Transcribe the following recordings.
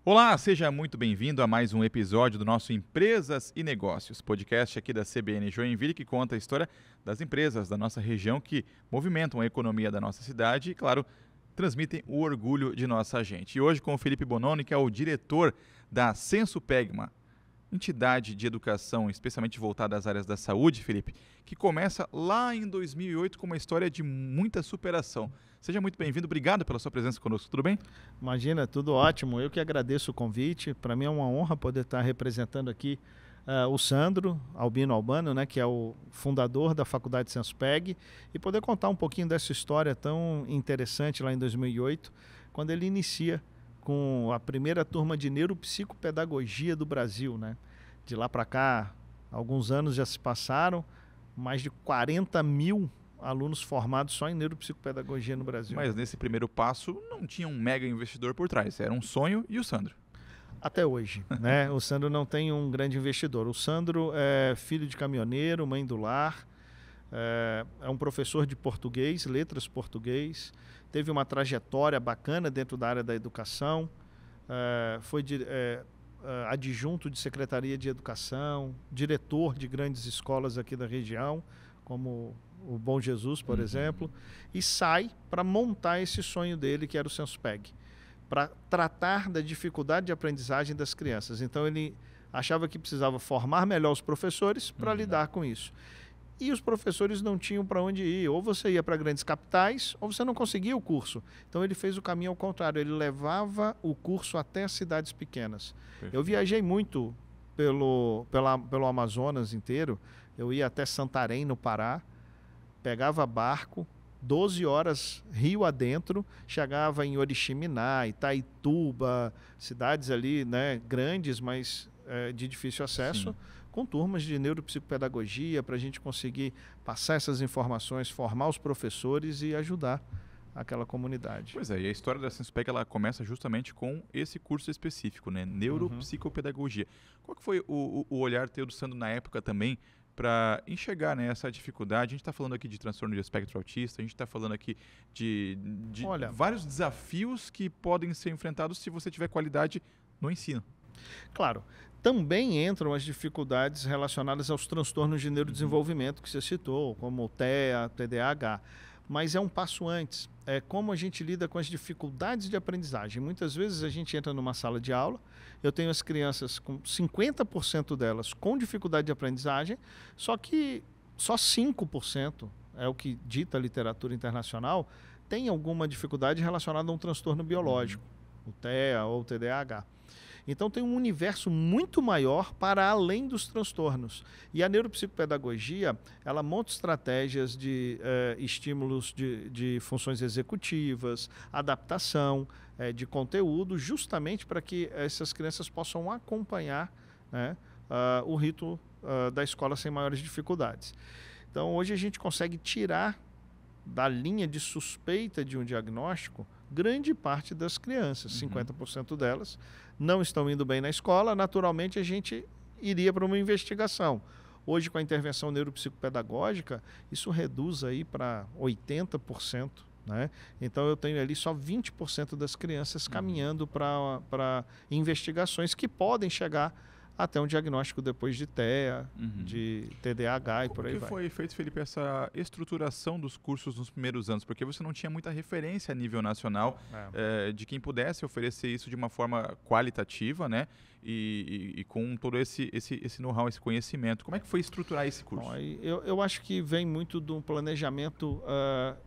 Olá, seja muito bem-vindo a mais um episódio do nosso Empresas e Negócios, podcast aqui da CBN Joinville que conta a história das empresas da nossa região que movimentam a economia da nossa cidade e, claro, transmitem o orgulho de nossa gente. E hoje com o Felipe Bononi, que é o diretor da Sensupegma, entidade de educação especialmente voltada às áreas da saúde, Felipe, que começa lá em 2008 com uma história de muita superação. Seja muito bem-vindo, obrigado pela sua presença conosco, tudo bem? Imagina, tudo ótimo. Eu que agradeço o convite. Para mim é uma honra poder estar representando aqui o Sandro Albino Albano, né, que é o fundador da Faculdade Sensupeg, e poder contar um pouquinho dessa história tão interessante lá em 2008, quando ele inicia com a primeira turma de neuropsicopedagogia do Brasil, né? De lá para cá, alguns anos já se passaram, mais de 40 mil alunos formados só em neuropsicopedagogia no Brasil. Mas nesse primeiro passo não tinha um mega investidor por trás, era um sonho e o Sandro. Até hoje, né? O Sandro não tem um grande investidor. O Sandro é filho de caminhoneiro, mãe do lar, é um professor de português, letras português, teve uma trajetória bacana dentro da área da educação, foi adjunto de Secretaria de Educação, diretor de grandes escolas aqui da região, como o Bom Jesus, por exemplo, e sai para montar esse sonho dele, que era o Sensupeg, para tratar da dificuldade de aprendizagem das crianças. Então ele achava que precisava formar melhor os professores para lidar com isso. E os professores não tinham para onde ir. Ou você ia para grandes capitais, ou você não conseguia o curso. Então ele fez o caminho ao contrário, ele levava o curso até as cidades pequenas. Perfeito. Eu viajei muito pelo Amazonas inteiro, eu ia até Santarém, no Pará, pegava barco, 12 horas rio adentro, chegava em Oriximiná, Itaituba, cidades ali, né, grandes, mas de difícil acesso, com turmas de neuropsicopedagogia para a gente conseguir passar essas informações, formar os professores e ajudar aquela comunidade. Pois é, e a história da Sensupeg ela começa justamente com esse curso específico, né, neuropsicopedagogia. Qual que foi o olhar teu do Sandro na época também para enxergar, né, essa dificuldade? A gente está falando aqui de transtorno de espectro autista, a gente está falando aqui de vários desafios que podem ser enfrentados se você tiver qualidade no ensino. Claro, também entram as dificuldades relacionadas aos transtornos de neurodesenvolvimento que você citou, como o TEA, TDAH. Mas é um passo antes, é como a gente lida com as dificuldades de aprendizagem. Muitas vezes a gente entra numa sala de aula, eu tenho as crianças com 50% delas com dificuldade de aprendizagem, só que só 5%, é o que dita a literatura internacional, tem alguma dificuldade relacionada a um transtorno biológico, o TEA ou o TDAH. Então tem um universo muito maior para além dos transtornos. E a neuropsicopedagogia, ela monta estratégias de estímulos de funções executivas, adaptação de conteúdo, justamente para que essas crianças possam acompanhar, né, o ritmo da escola sem maiores dificuldades. Então hoje a gente consegue tirar da linha de suspeita de um diagnóstico grande parte das crianças, 50% delas não estão indo bem na escola, naturalmente a gente iria para uma investigação. Hoje, com a intervenção neuropsicopedagógica, isso reduz aí para 80%, né? Então eu tenho ali só 20% das crianças caminhando para investigações que podem chegar até um diagnóstico depois de TEA, de TDAH e por aí vai. Como foi feito, Felipe, essa estruturação dos cursos nos primeiros anos? Porque você não tinha muita referência a nível nacional de quem pudesse oferecer isso de uma forma qualitativa, né? E com todo esse know-how, esse conhecimento. Como é que foi estruturar esse curso? Bom, eu acho que vem muito de um planejamento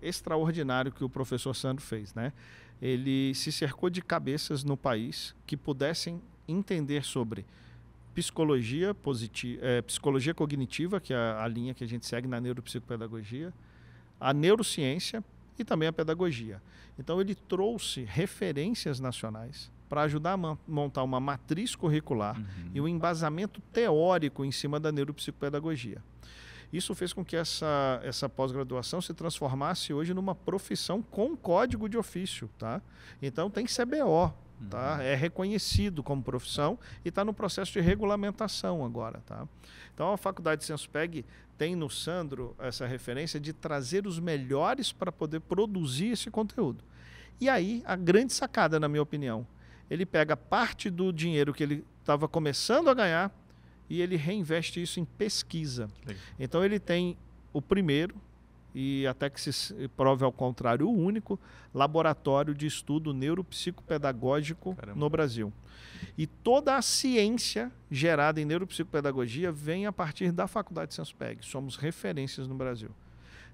extraordinário que o professor Sandro fez, né? Ele se cercou de cabeças no país que pudessem entender sobre psicologia psicologia cognitiva, que é a linha que a gente segue na neuropsicopedagogia, a neurociência e também a pedagogia. Então ele trouxe referências nacionais para ajudar a montar uma matriz curricular e um embasamento teórico em cima da neuropsicopedagogia. Isso fez com que essa pós-graduação se transformasse hoje numa profissão com código de ofício, tá? Então tem CBO, tá? É reconhecido como profissão e está no processo de regulamentação agora, tá? Então a Faculdade Sensupeg tem no Sandro essa referência de trazer os melhores para poder produzir esse conteúdo. E aí a grande sacada, na minha opinião, ele pega parte do dinheiro que ele estava começando a ganhar e ele reinveste isso em pesquisa. Então ele tem o primeiro, e até que se prove ao contrário, o único laboratório de estudo neuropsicopedagógico no Brasil. E toda a ciência gerada em neuropsicopedagogia vem a partir da Faculdade Senso-PEG. Somos referências no Brasil.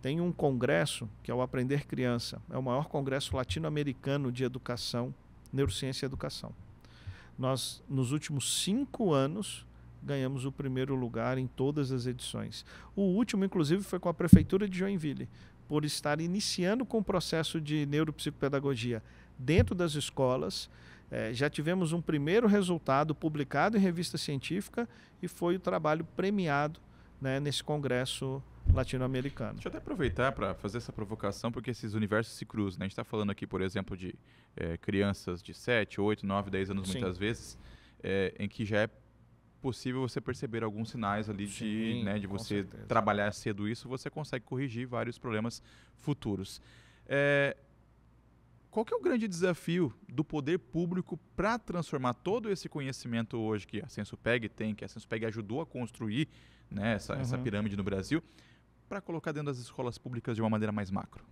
Tem um congresso, que é o Aprender Criança. É o maior congresso latino-americano de educação, neurociência e educação. Nós, nos últimos 5 anos, ganhamos o primeiro lugar em todas as edições. O último, inclusive, foi com a Prefeitura de Joinville, por estar iniciando com o processo de neuropsicopedagogia dentro das escolas. Já tivemos um primeiro resultado publicado em revista científica e foi o trabalho premiado, né, nesse congresso latino-americano. Deixa eu até aproveitar para fazer essa provocação, porque esses universos se cruzam, né? A gente está falando aqui, por exemplo, de crianças de 7, 8, 9, 10 anos, Sim. muitas vezes, em que já é possível você perceber alguns sinais ali de você certeza. trabalhar cedo isso, você consegue corrigir vários problemas futuros. Qual que é o grande desafio do poder público para transformar todo esse conhecimento hoje que a Senso-PEG tem, que a Senso-PEG ajudou a construir, né, essa pirâmide no Brasil, para colocar dentro das escolas públicas de uma maneira mais macro?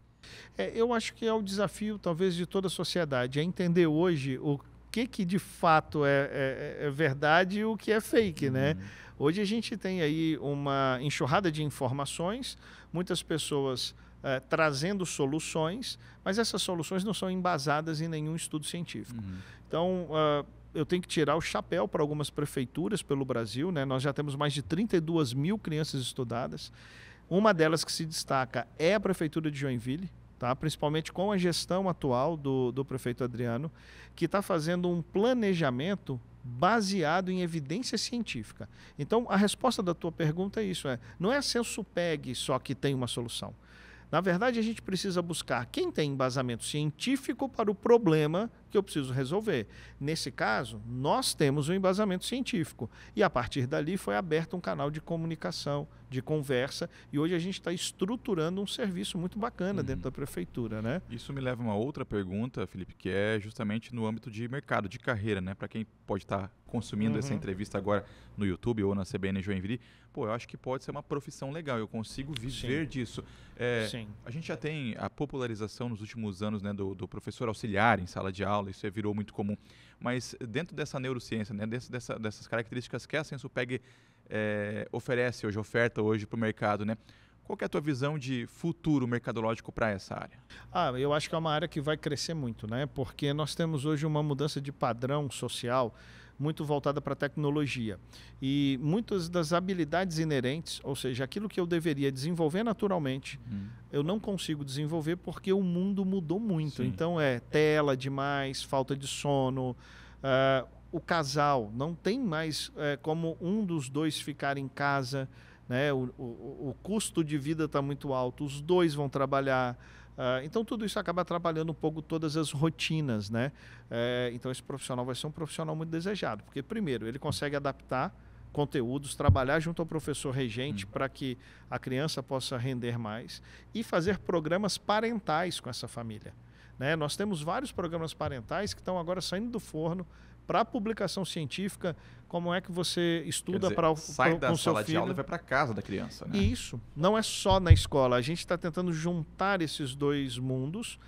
Eu acho que é o desafio, talvez, de toda a sociedade, é entender hoje o que de fato é verdade e o que é fake, né? Hoje a gente tem aí uma enxurrada de informações, muitas pessoas trazendo soluções, mas essas soluções não são embasadas em nenhum estudo científico. Então, eu tenho que tirar o chapéu para algumas prefeituras pelo Brasil, né? Nós já temos mais de 32 mil crianças estudadas. Uma delas que se destaca é a Prefeitura de Joinville, tá? Principalmente com a gestão atual do prefeito Adriano, que está fazendo um planejamento baseado em evidência científica. Então, a resposta da tua pergunta é isso, não é a Senso-PEG só que tem uma solução. Na verdade, a gente precisa buscar quem tem embasamento científico para o problema que eu preciso resolver. Nesse caso, nós temos um embasamento científico. E a partir dali foi aberto um canal de comunicação, de conversa, e hoje a gente está estruturando um serviço muito bacana dentro da prefeitura, né? Isso me leva a uma outra pergunta, Felipe, que é justamente no âmbito de mercado, de carreira, né? Para quem pode estar consumindo essa entrevista agora no YouTube ou na CBN Joinville, eu acho que pode ser uma profissão legal, eu consigo viver disso. Sim. A gente já tem a popularização nos últimos anos, né, do professor auxiliar em sala de aula, isso virou muito comum, mas dentro dessa neurociência, né, dessas características que a Senso-PEG oferece hoje, oferta hoje para o mercado, né? Qual que é a tua visão de futuro mercadológico para essa área? Eu acho que é uma área que vai crescer muito, né? Porque nós temos hoje uma mudança de padrão social muito voltada para a tecnologia. E muitas das habilidades inerentes, ou seja, aquilo que eu deveria desenvolver naturalmente, eu não consigo desenvolver porque o mundo mudou muito. Sim. Então tela demais, falta de sono, o casal não tem mais como um dos dois ficar em casa, né? O custo de vida está muito alto, os dois vão trabalhar. Então, tudo isso acaba atrapalhando um pouco todas as rotinas, né? Então, esse profissional vai ser um profissional muito desejado, porque, primeiro, ele consegue adaptar conteúdos, trabalhar junto ao professor regente para que a criança possa render mais e fazer programas parentais com essa família, né? Nós temos vários programas parentais que estão agora saindo do forno para publicação científica. Como é que você estuda para sai da com seu sala de filho? aula e vai para casa da criança, né? Isso, não é só na escola. A gente está tentando juntar esses dois mundos,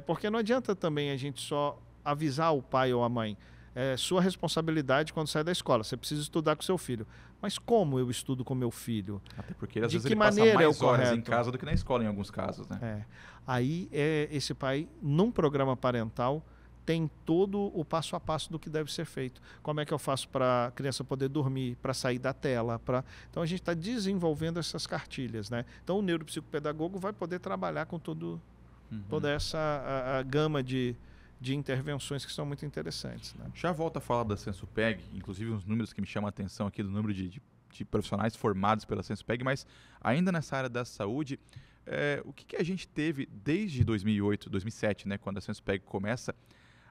porque não adianta também a gente só avisar o pai ou a mãe. É sua responsabilidade quando sai da escola. Você precisa estudar com seu filho. Mas como eu estudo com meu filho? Até porque às De vezes que ele passa maneira é o mais horas em correto? casa do que na escola em alguns casos, né? Aí esse pai, num programa parental, tem todo o passo a passo do que deve ser feito. Como é que eu faço para a criança poder dormir, para sair da tela? Então, a gente está desenvolvendo essas cartilhas, né? Então, o neuropsicopedagogo vai poder trabalhar com toda essa a gama de intervenções que são muito interessantes, né? Já volto a falar da Senso-PEG, inclusive uns números que me chamam a atenção aqui do número de profissionais formados pela Senso-PEG, mas ainda nessa área da saúde, o que a gente teve desde 2008, 2007, né, quando a Senso-PEG começa,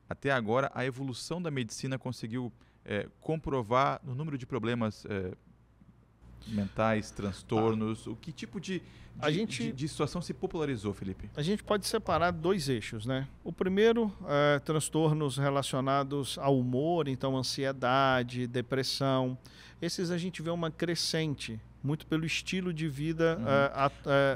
até agora, a evolução da medicina conseguiu comprovar no número de problemas mentais, transtornos, o que tipo de situação se popularizou, Felipe? A gente pode separar 2 eixos, né? O primeiro é transtornos relacionados ao humor, então ansiedade, depressão. Esses a gente vê uma crescente, muito pelo estilo de vida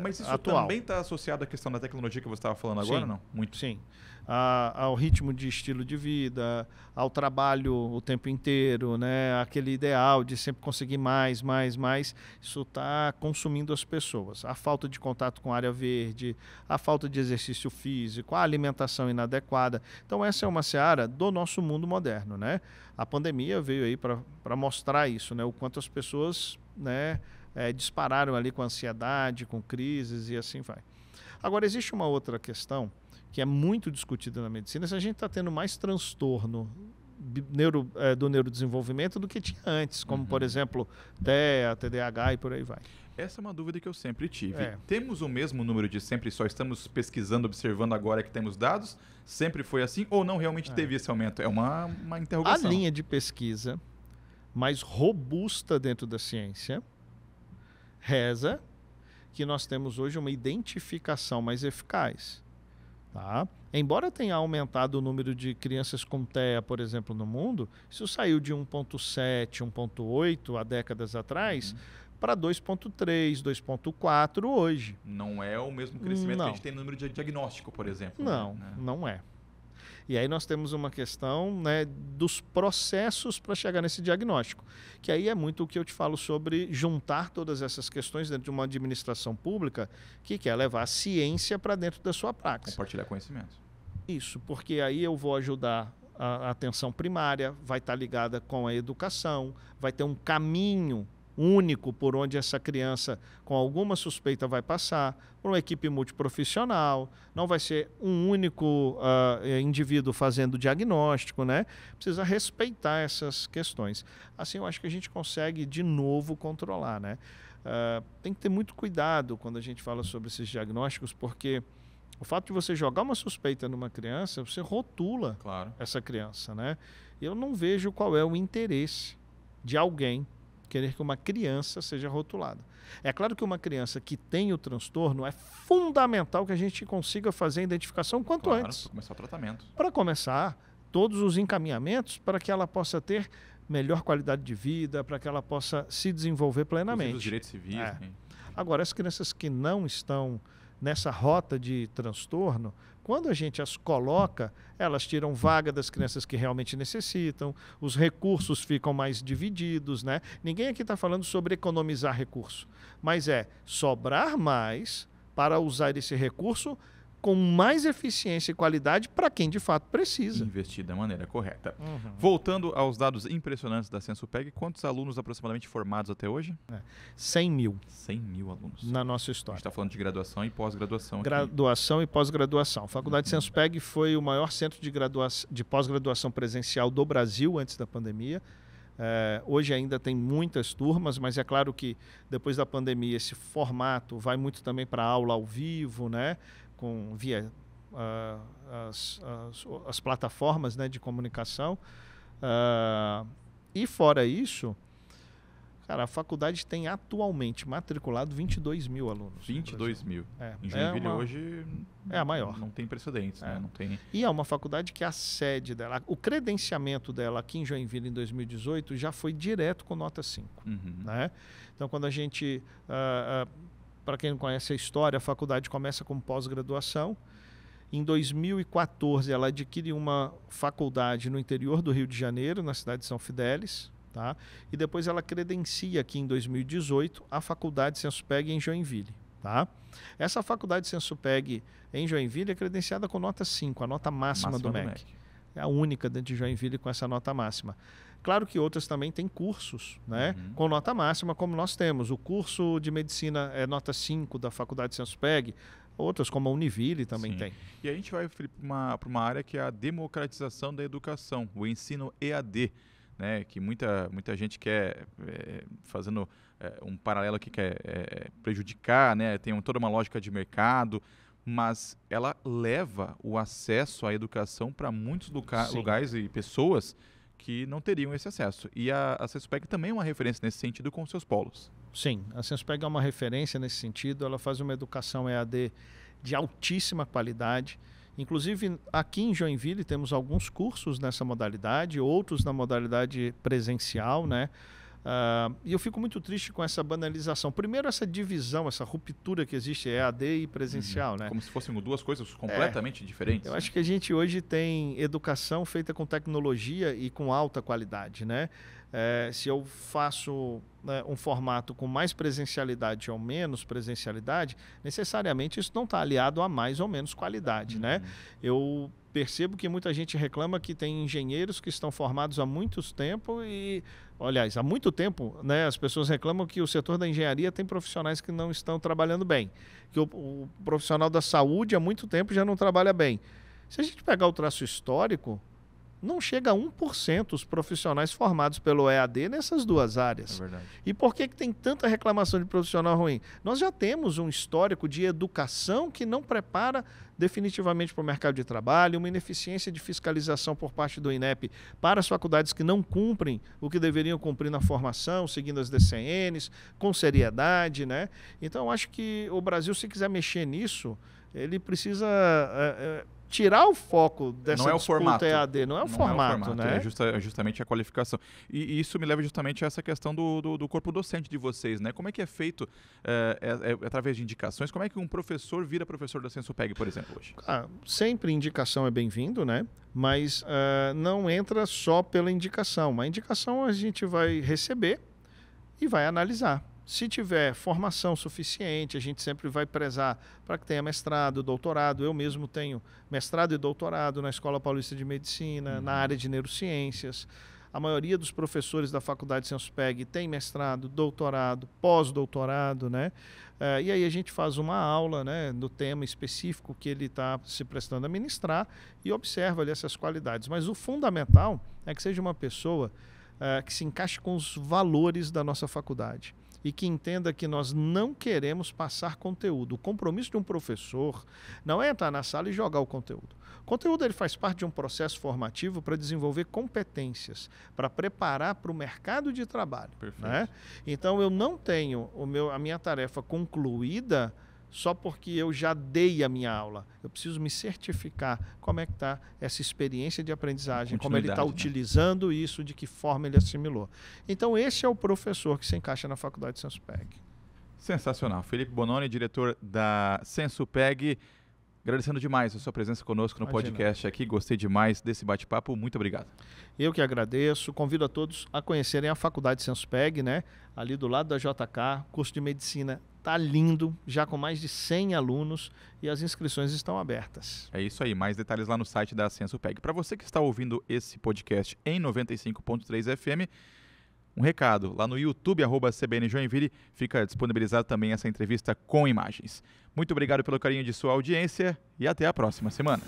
Mas isso atual. também está associado à questão da tecnologia que você estava falando agora, não? Muito. Sim. Ao ritmo de estilo de vida, ao trabalho o tempo inteiro, né? Aquele ideal de sempre conseguir mais, isso está consumindo as pessoas. A falta de contato com a área verde, a falta de exercício físico, a alimentação inadequada. Então essa é uma seara do nosso mundo moderno, né? A pandemia veio aí para mostrar isso, né? O quanto as pessoas, né, dispararam ali com ansiedade, com crises e assim vai. Agora, existe uma outra questão que é muito discutida na medicina, se a gente está tendo mais transtorno do neurodesenvolvimento do que tinha antes, como, por exemplo, TEA, TDAH e por aí vai. Essa é uma dúvida que eu sempre tive. Temos o mesmo número de sempre, só estamos pesquisando, observando agora que temos dados? Sempre foi assim ou não realmente teve esse aumento? É uma interrogação. A linha de pesquisa mais robusta dentro da ciência reza que nós temos hoje uma identificação mais eficaz. Tá? Embora tenha aumentado o número de crianças com TEA, por exemplo, no mundo, isso saiu de 1,7, 1,8 há décadas atrás para 2,3, 2,4 hoje. Não é o mesmo crescimento que a gente tem no número de diagnóstico, por exemplo. Não, não é. E aí nós temos uma questão, né, dos processos para chegar nesse diagnóstico, que aí é muito o que eu te falo sobre juntar todas essas questões dentro de uma administração pública que quer levar a ciência para dentro da sua praxis. Compartilhar conhecimento. Isso, porque aí eu vou ajudar a atenção primária, vai estar ligada com a educação, vai ter um caminho único por onde essa criança com alguma suspeita vai passar, por uma equipe multiprofissional, não vai ser um único indivíduo fazendo diagnóstico, né? Precisa respeitar essas questões. Assim, eu acho que a gente consegue de novo controlar, né? Tem que ter muito cuidado quando a gente fala sobre esses diagnósticos, porque o fato de você jogar uma suspeita numa criança, você rotula essa criança, né? Eu não vejo qual é o interesse de alguém querer que uma criança seja rotulada. É claro que uma criança que tem o transtorno é fundamental que a gente consiga fazer a identificação quanto antes. Para começar o tratamento. Para começar, todos os encaminhamentos para que ela possa ter melhor qualidade de vida, para que ela possa se desenvolver plenamente. Os direitos civis. Agora, as crianças que não estão nessa rota de transtorno, quando a gente as coloca, elas tiram vaga das crianças que realmente necessitam, os recursos ficam mais divididos, né? Ninguém aqui está falando sobre economizar recurso, mas é sobrar mais para usar esse recurso com mais eficiência e qualidade para quem de fato precisa. Investir da maneira correta. Voltando aos dados impressionantes da Sensupeg, quantos alunos aproximadamente formados até hoje? 100 mil. 100 mil alunos. Na nossa história. A gente está falando de graduação e pós-graduação. Graduação e pós-graduação. A Faculdade Sensupeg foi o maior centro de pós-graduação presencial do Brasil antes da pandemia. Hoje ainda tem muitas turmas, mas é claro que depois da pandemia esse formato vai muito também para aula ao vivo, né? Via as plataformas, né, de comunicação. E fora isso, cara, a faculdade tem atualmente matriculado 22 mil alunos. 22 mil. Em Joinville hoje é a maior. Não tem precedentes, né? Não tem... E é uma faculdade que a sede dela, o credenciamento dela aqui em Joinville em 2018 já foi direto com nota 5. Né? Então, quando a gente... para quem não conhece a história, a faculdade começa como pós-graduação. Em 2014, ela adquire uma faculdade no interior do Rio de Janeiro, na cidade de São Fidélis. Tá? E depois ela credencia aqui em 2018 a faculdade Sensupeg em Joinville. Tá? Essa faculdade Sensupeg em Joinville é credenciada com nota 5, a nota máxima do MEC. É a única dentro de Joinville com essa nota máxima. Claro que outras também têm cursos, né, com nota máxima, como nós temos. O curso de medicina é nota 5 da faculdade Sensupeg, outras como a Univille também tem. E a gente vai para uma área que é a democratização da educação, o ensino EAD, né, que muita gente quer, fazendo um paralelo aqui, quer prejudicar, né, tem toda uma lógica de mercado, mas ela leva o acesso à educação para muitos lugares e pessoas que não teriam esse acesso. E a Senspeg também é uma referência nesse sentido com seus polos. Sim, a Senspeg é uma referência nesse sentido. Ela faz uma educação EAD de altíssima qualidade. Inclusive, aqui em Joinville temos alguns cursos nessa modalidade, outros na modalidade presencial, né? E eu fico muito triste com essa banalização. Primeiro, essa divisão, essa ruptura que existe EAD e presencial, né? Como se fossem duas coisas completamente diferentes. Eu acho que a gente hoje tem educação feita com tecnologia e com alta qualidade, né? Se eu faço um formato com mais presencialidade ou menos presencialidade, necessariamente isso não está aliado a mais ou menos qualidade, né? Eu percebo que muita gente reclama que tem engenheiros que estão formados há muito tempo e, aliás, há muito tempo, né, as pessoas reclamam que o setor da engenharia tem profissionais que não estão trabalhando bem, que o profissional da saúde há muito tempo já não trabalha bem. Se a gente pegar o traço histórico, não chega a 1% os profissionais formados pelo EAD nessas duas áreas. É verdade. E por que tem tanta reclamação de profissional ruim? Nós já temos um histórico de educação que não prepara definitivamente para o mercado de trabalho, uma ineficiência de fiscalização por parte do INEP para as faculdades que não cumprem o que deveriam cumprir na formação, seguindo as DCNs, com seriedade, né? Então, acho que o Brasil, se quiser mexer nisso, ele precisa tirar o foco dessa não é o disputa formato. EAD, não é o formato, né? É justamente a qualificação. E isso me leva justamente a essa questão do corpo docente de vocês, né? Como é que é feito através de indicações? Como é que um professor vira professor da Senspeg, por exemplo, hoje? Sempre indicação é bem-vindo, né? Mas não entra só pela indicação. A indicação a gente vai receber e vai analisar. Se tiver formação suficiente, a gente sempre vai prezar para que tenha mestrado, doutorado. Eu mesmo tenho mestrado e doutorado na Escola Paulista de Medicina, na área de neurociências. A maioria dos professores da Faculdade Senspeg tem mestrado, doutorado, pós-doutorado, né? E aí a gente faz uma aula, né, do tema específico que ele está se prestando a ministrar e observa ali essas qualidades. Mas o fundamental é que seja uma pessoa que se encaixe com os valores da nossa faculdade e que entenda que nós não queremos passar conteúdo. O compromisso de um professor não é entrar na sala e jogar o conteúdo. O conteúdo ele faz parte de um processo formativo para desenvolver competências, para preparar para o mercado de trabalho. Né? Então, eu não tenho a minha tarefa concluída só porque eu já dei a minha aula. Eu preciso me certificar como é que está essa experiência de aprendizagem, como ele está utilizando isso, de que forma ele assimilou. Então, esse é o professor que se encaixa na Faculdade Senspeg. Sensacional. Felipe Bononi, diretor da Senspeg, agradecendo demais a sua presença conosco no podcast aqui. Gostei demais desse bate-papo. Muito obrigado. Eu que agradeço. Convido a todos a conhecerem a Faculdade Senspeg, né? Ali do lado da JK, curso de medicina. Tá lindo, já com mais de 100 alunos e as inscrições estão abertas. É isso aí, mais detalhes lá no site da Senspeg. Para você que está ouvindo esse podcast em 95.3 FM, um recado, lá no YouTube, @CBN Joinville, fica disponibilizado também essa entrevista com imagens. Muito obrigado pelo carinho de sua audiência e até a próxima semana.